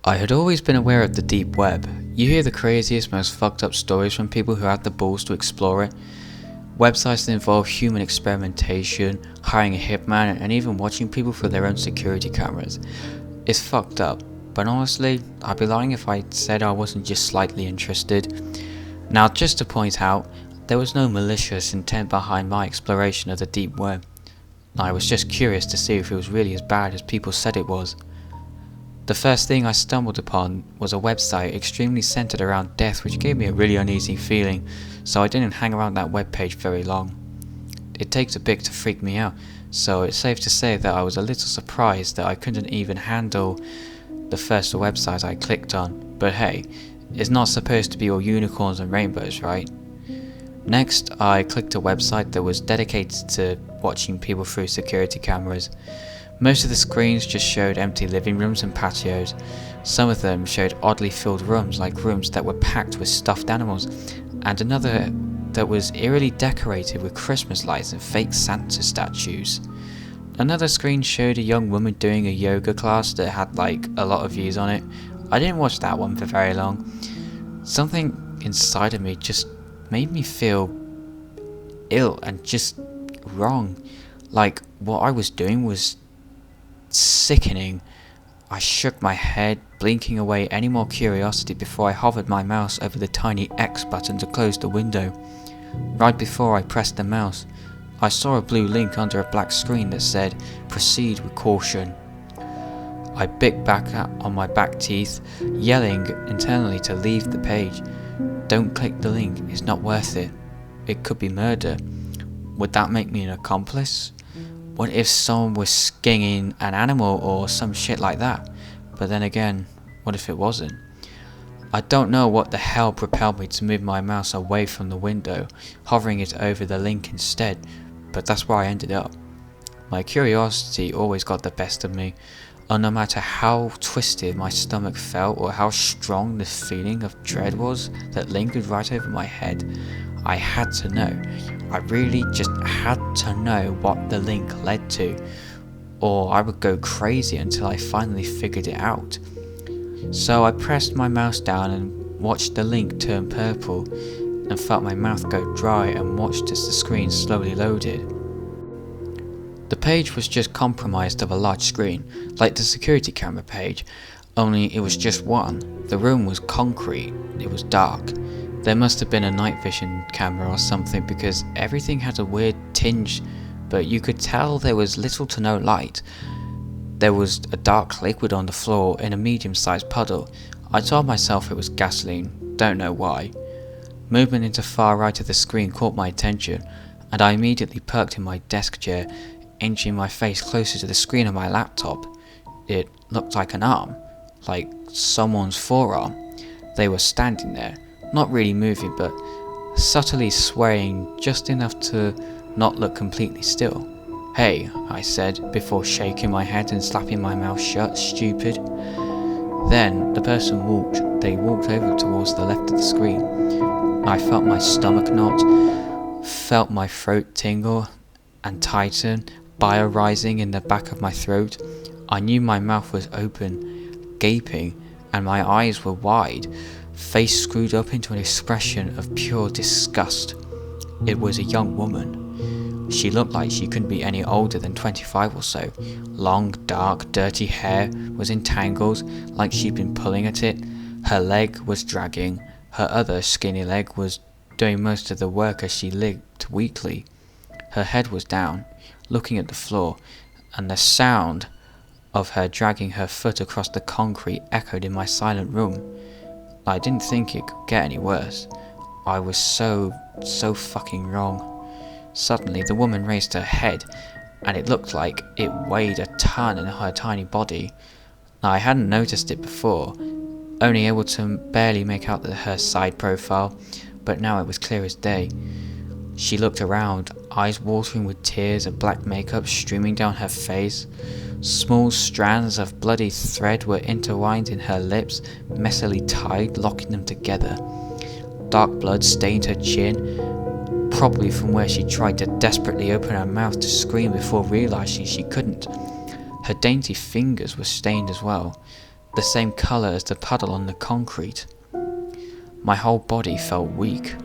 I had always been aware of the deep web. You hear the craziest, most fucked up stories from people who had the balls to explore it. Websites that involve human experimentation, hiring a hitman, and even watching people through their own security cameras. It's fucked up, but honestly, I'd be lying if I said I wasn't just slightly interested. Now, just to point out, there was no malicious intent behind my exploration of the deep web. I was just curious to see if it was really as bad as people said it was. The first thing I stumbled upon was a website extremely centered around death, which gave me a really uneasy feeling, so I didn't hang around that webpage very long. It takes a bit to freak me out, so it's safe to say that I was a little surprised that I couldn't even handle the first website I clicked on, but hey, it's not supposed to be all unicorns and rainbows, right? Next, I clicked a website that was dedicated to watching people through security cameras. Most of the screens just showed empty living rooms and patios. Some of them showed oddly filled rooms, like rooms that were packed with stuffed animals, and another that was eerily decorated with Christmas lights and fake Santa statues. Another screen showed a young woman doing a yoga class that had like a lot of views on it. I didn't watch that one for very long. Something inside of me just made me feel ill and just wrong. Like what I was doing was sickening. I shook my head, blinking away any more curiosity before I hovered my mouse over the tiny X button to close the window. Right before I pressed the mouse, I saw a blue link under a black screen that said, "Proceed with caution." I bit back on my back teeth, yelling internally to leave the page. Don't click the link, it's not worth it. It could be murder. Would that make me an accomplice? What if someone was skinning an animal or some shit like that? But then again, what if it wasn't? I don't know what the hell propelled me to move my mouse away from the window, hovering it over the link instead, but that's where I ended up. My curiosity always got the best of me, and no matter how twisted my stomach felt or how strong the feeling of dread was that lingered right over my head, I had to know. I really just had to know what the link led to, or I would go crazy until I finally figured it out. So I pressed my mouse down and watched the link turn purple, and felt my mouth go dry and watched as the screen slowly loaded. The page was just comprised of a large screen, like the security camera page, only it was just one. The room was concrete, it was dark. There must have been a night vision camera or something because everything had a weird tinge, but you could tell there was little to no light. There was a dark liquid on the floor in a medium-sized puddle. I told myself it was gasoline, don't know why. Movement into far right of the screen caught my attention, and I immediately perked in my desk chair, inching my face closer to the screen of my laptop. It looked like an arm, like someone's forearm. They were standing there, not really moving, but subtly swaying just enough to not look completely still. "Hey," I said, before shaking my head and slapping my mouth shut, stupid. Then the person walked over towards the left of the screen. I felt my stomach knot, felt my throat tingle and tighten, bile rising in the back of my throat. I knew my mouth was open, gaping, and my eyes were wide, face screwed up into an expression of pure disgust. It was a young woman. She looked like she couldn't be any older than 25 or so. Long, dark, dirty hair was in tangles, like she'd been pulling at it. Her leg was dragging. Her other skinny leg was doing most of the work as she limped weakly. Her head was down, looking at the floor, and the sound of her dragging her foot across the concrete echoed in my silent room. I didn't think it could get any worse. I was so fucking wrong. Suddenly the woman raised her head, and it looked like it weighed a ton in her tiny body. Now, I hadn't noticed it before, only able to barely make out her side profile, but now it was clear as day. She looked around, eyes watering with tears and black makeup streaming down her face. Small strands of bloody thread were intertwined in her lips, messily tied, locking them together. Dark blood stained her chin, probably from where she tried to desperately open her mouth to scream before realizing she couldn't. Her dainty fingers were stained as well. the same colour as the puddle on the concrete. My whole body felt weak.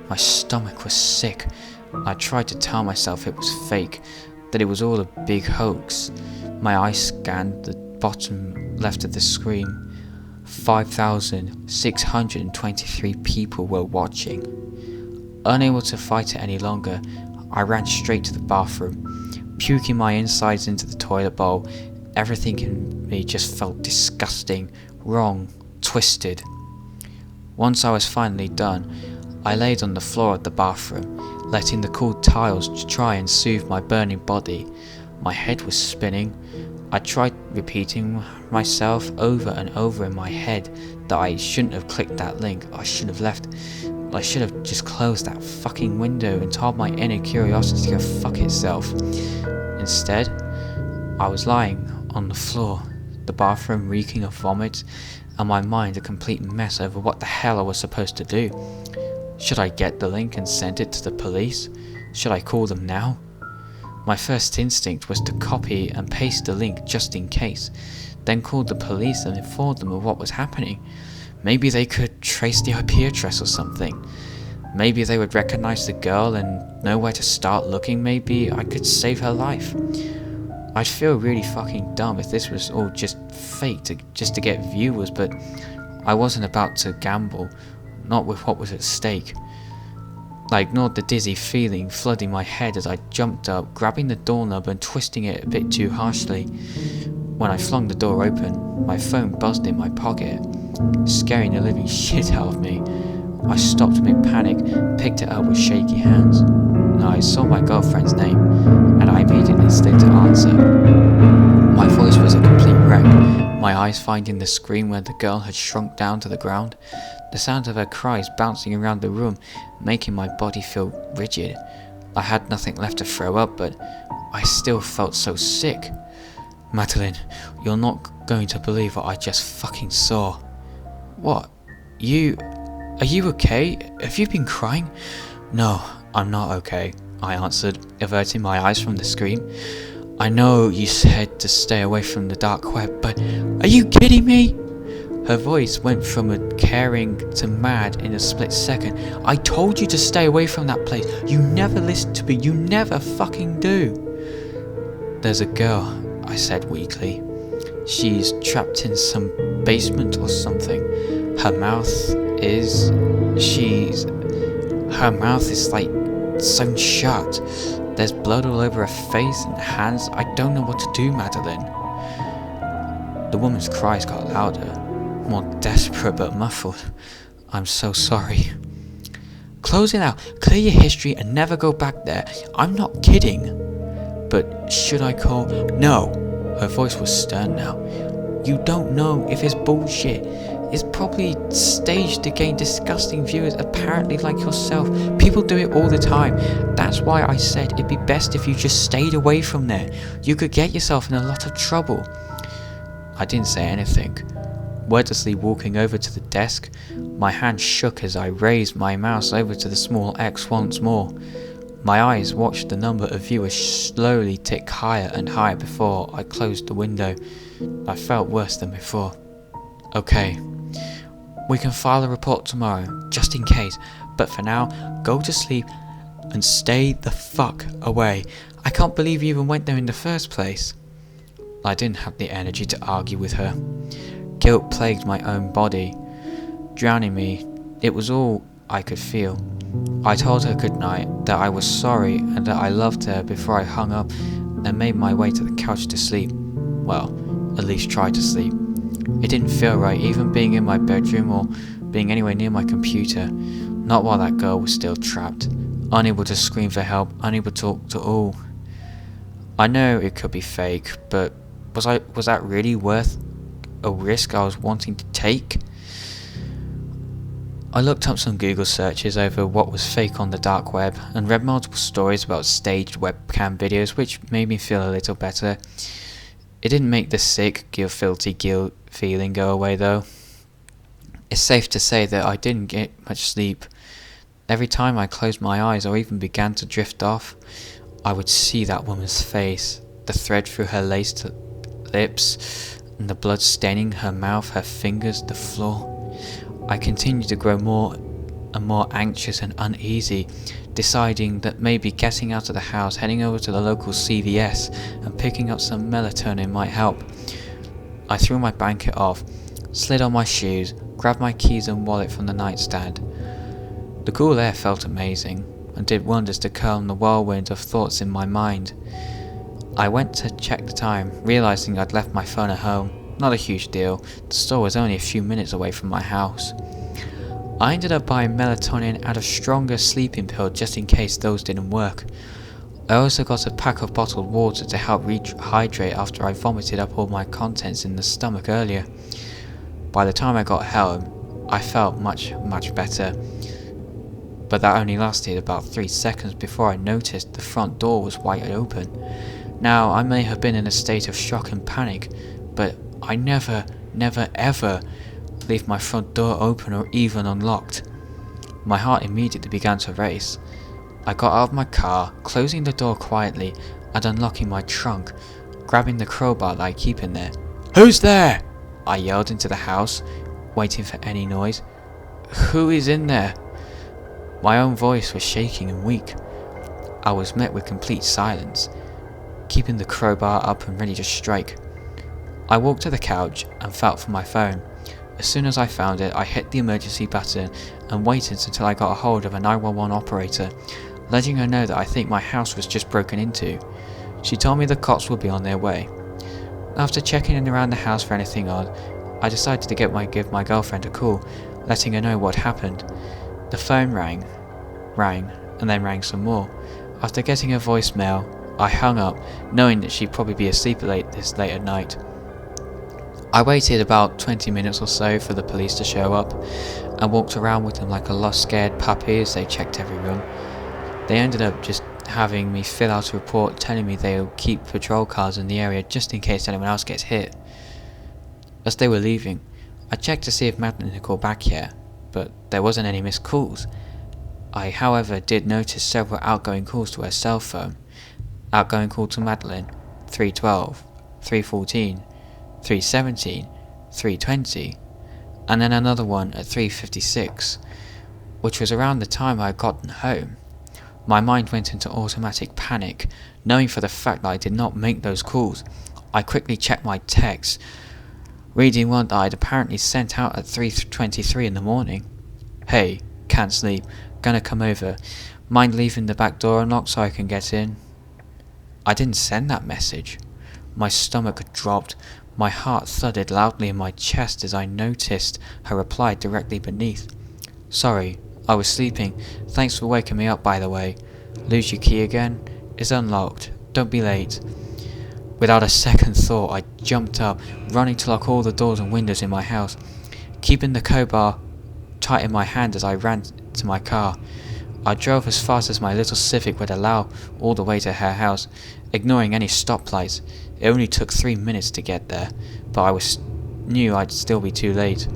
My stomach was sick. I tried to tell myself it was fake, that it was all a big hoax. My eyes scanned the bottom left of the screen. 5,623 people were watching. Unable to fight it any longer, I ran straight to the bathroom, puking my insides into the toilet bowl. Everything in me just felt disgusting, wrong, twisted. Once I was finally done, I laid on the floor of the bathroom, letting the cool tiles try and soothe my burning body. My head was spinning. I tried repeating myself over and over in my head that I shouldn't have clicked that link. I should have just closed that fucking window and told my inner curiosity to go fuck itself. Instead, I was lying on the floor, the bathroom reeking of vomit, and my mind a complete mess over what the hell I was supposed to do. Should I get the link and send it to the police? Should I call them now? My first instinct was to copy and paste the link just in case, then call the police and inform them of what was happening. Maybe they could trace the IP address or something. Maybe they would recognize the girl and know where to start looking. Maybe I could save her life. I'd feel really fucking dumb if this was all just fake just to get viewers, but I wasn't about to gamble, not with what was at stake. I ignored the dizzy feeling flooding my head as I jumped up, grabbing the doorknob and twisting it a bit too harshly. When I flung the door open, my phone buzzed in my pocket, scaring the living shit out of me. I stopped mid-panic, picked it up with shaky hands. I saw my girlfriend's name, and I immediately slid to answer. My voice was a complete wreck, my eyes finding the screen where the girl had shrunk down to the ground. The sound of her cries bouncing around the room, making my body feel rigid. I had nothing left to throw up, but I still felt so sick. Madeline, you're not going to believe what I just fucking saw. What? Are you okay? Have you been crying? No, I'm not okay, I answered, averting my eyes from the screen. I know you said to stay away from the dark web, but are you kidding me? Her voice went from a caring to mad in a split second. I told you to stay away from that place. You never listen to me. You never fucking do. There's a girl, I said weakly. She's trapped in some basement or something. Her mouth is like sewn shut. There's blood all over her face and hands. I don't know what to do, Madeline. The woman's cries got louder, more desperate but muffled. I'm so sorry. Close it out, clear your history and never go back there. I'm not kidding. But should I call? No. Her voice was stern now. You don't know if it's bullshit. It's probably staged to gain disgusting viewers apparently like yourself. People do it all the time. That's why I said it'd be best if you just stayed away from there. You could get yourself in a lot of trouble. I didn't say anything. Wordlessly walking over to the desk, my hand shook as I raised my mouse over to the small X once more. My eyes watched the number of viewers slowly tick higher and higher before I closed the window. I felt worse than before. Okay, we can file a report tomorrow, just in case, but for now, go to sleep and stay the fuck away. I can't believe you even went there in the first place. I didn't have the energy to argue with her. Guilt plagued my own body, drowning me. It was all I could feel. I told her goodnight, that I was sorry and that I loved her before I hung up and made my way to the couch to sleep. Well, at least try to sleep. It didn't feel right, even being in my bedroom or being anywhere near my computer. Not while that girl was still trapped, unable to scream for help, unable to talk to all. I know it could be fake, but was that really worth a risk I was wanting to take? I looked up some Google searches over what was fake on the dark web and read multiple stories about staged webcam videos, which made me feel a little better. It didn't make the sick, guilty guilt feeling go away though. It's safe to say that I didn't get much sleep. Every time I closed my eyes or even began to drift off, I would see that woman's face, the thread through her laced lips, and the blood staining her mouth, her fingers, the floor. I continued to grow more and more anxious and uneasy, deciding that maybe getting out of the house, heading over to the local CVS and picking up some melatonin might help. I threw my blanket off, slid on my shoes, grabbed my keys and wallet from the nightstand. The cool air felt amazing and did wonders to calm the whirlwind of thoughts in my mind. I went to check the time, realizing I'd left my phone at home. Not a huge deal, the store was only a few minutes away from my house. I ended up buying melatonin and a stronger sleeping pill just in case those didn't work. I also got a pack of bottled water to help rehydrate after I vomited up all my contents in the stomach earlier. By the time I got home, I felt much better. But that only lasted about 3 seconds before I noticed the front door was wide open. Now, I may have been in a state of shock and panic, but I never ever leave my front door open or even unlocked. My heart immediately began to race. I got out of my car, closing the door quietly and unlocking my trunk, grabbing the crowbar that I keep in there. "Who's there?" I yelled into the house, waiting for any noise. "Who is in there?" My own voice was shaking and weak. I was met with complete silence, keeping the crowbar up and ready to strike. I walked to the couch and felt for my phone. As soon as I found it, I hit the emergency button and waited until I got a hold of a 911 operator, letting her know that I think my house was just broken into. She told me the cops would be on their way. After checking in around the house for anything odd, I decided to give my girlfriend a call, letting her know what happened. The phone rang, and then rang some more. After getting a voicemail, I hung up, knowing that she'd probably be asleep this late at night. I waited about 20 minutes or so for the police to show up, and walked around with them like a lost scared puppy as they checked every room. They ended up just having me fill out a report telling me they'll keep patrol cars in the area just in case anyone else gets hit. As they were leaving, I checked to see if Madeline had called back yet, but there wasn't any missed calls. I, however, did notice several outgoing calls to her cell phone. Outgoing call to Madeline, 312, 314, 317, 320, and then another one at 3:56, which was around the time I had gotten home. My mind went into automatic panic, knowing for the fact that I did not make those calls. I quickly checked my texts, reading one that I'd apparently sent out at 3:23 in the morning. "Hey, can't sleep, gonna come over. Mind leaving the back door unlocked so I can get in?" I didn't send that message. My stomach dropped. My heart thudded loudly in my chest as I noticed her reply directly beneath. "Sorry, I was sleeping. Thanks for waking me up, by the way. Lose your key again? It's unlocked. Don't be late." Without a second thought, I jumped up, running to lock all the doors and windows in my house, keeping the crowbar tight in my hand as I ran to my car. I drove as fast as my little Civic would allow all the way to her house, ignoring any stoplights. It only took 3 minutes to get there, but I knew I'd still be too late.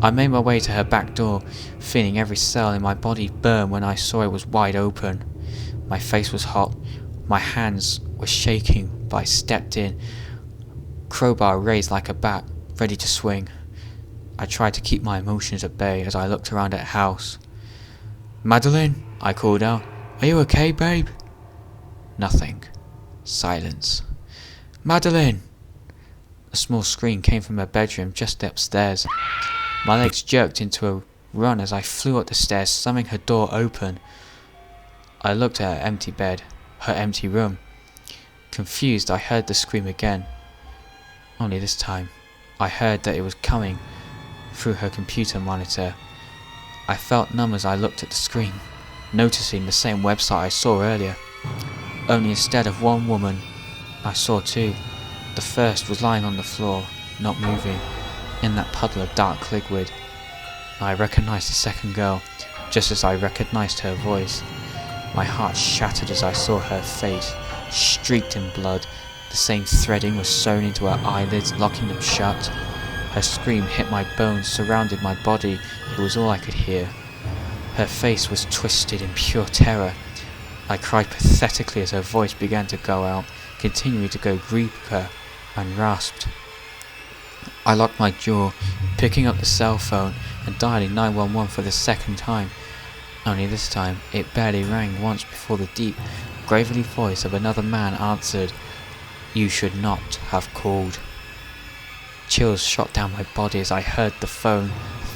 I made my way to her back door, feeling every cell in my body burn when I saw it was wide open. My face was hot, my hands were shaking, but I stepped in, crowbar raised like a bat, ready to swing. I tried to keep my emotions at bay as I looked around the house. "Madeline," I called out. "Are you okay, babe?" Nothing. Silence. "Madeline!" A small scream came from her bedroom just upstairs. My legs jerked into a run as I flew up the stairs, slamming her door open. I looked at her empty bed, her empty room. Confused, I heard the scream again. Only this time, I heard that it was coming through her computer monitor. I felt numb as I looked at the screen, noticing the same website I saw earlier. Only instead of one woman, I saw two. The first was lying on the floor, not moving, in that puddle of dark liquid. I recognized the second girl, just as I recognized her voice. My heart shattered as I saw her face, streaked in blood. The same threading was sewn into her eyelids, locking them shut. Her scream hit my bones, surrounded my body. It was all I could hear. Her face was twisted in pure terror. I cried pathetically as her voice began to go out, continuing to go deeper, and rasped, I locked my jaw, picking up the cell phone and dialing 911 for the second time. Only this time, it barely rang once before the deep, gravelly voice of another man answered, "You should not have called." Chills shot down my body as I heard the phone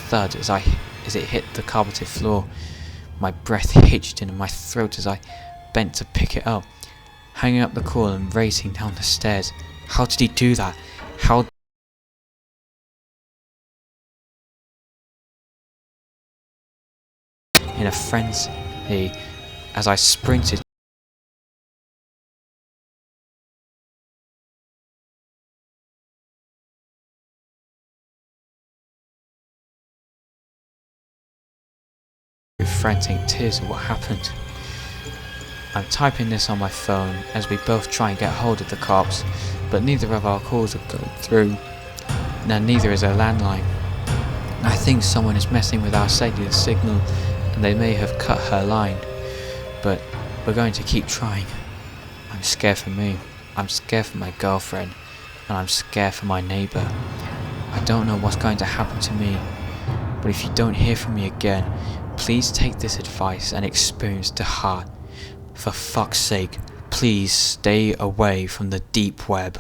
thud as it hit the carpeted floor. My breath hitched in my throat as I bent to pick it up, hanging up the call and racing down the stairs. How did he do that? How? In a frenzy, as I sprinted with frantic tears of what happened. I'm typing this on my phone as we both try and get hold of the cops, but neither of our calls are going through. Now neither is a landline. I think someone is messing with our cellular signal and they may have cut her line, but we're going to keep trying. I'm scared for me, I'm scared for my girlfriend, and I'm scared for my neighbour. I don't know what's going to happen to me, but if you don't hear from me again, please take this advice and experience to heart. For fuck's sake, please stay away from the deep web.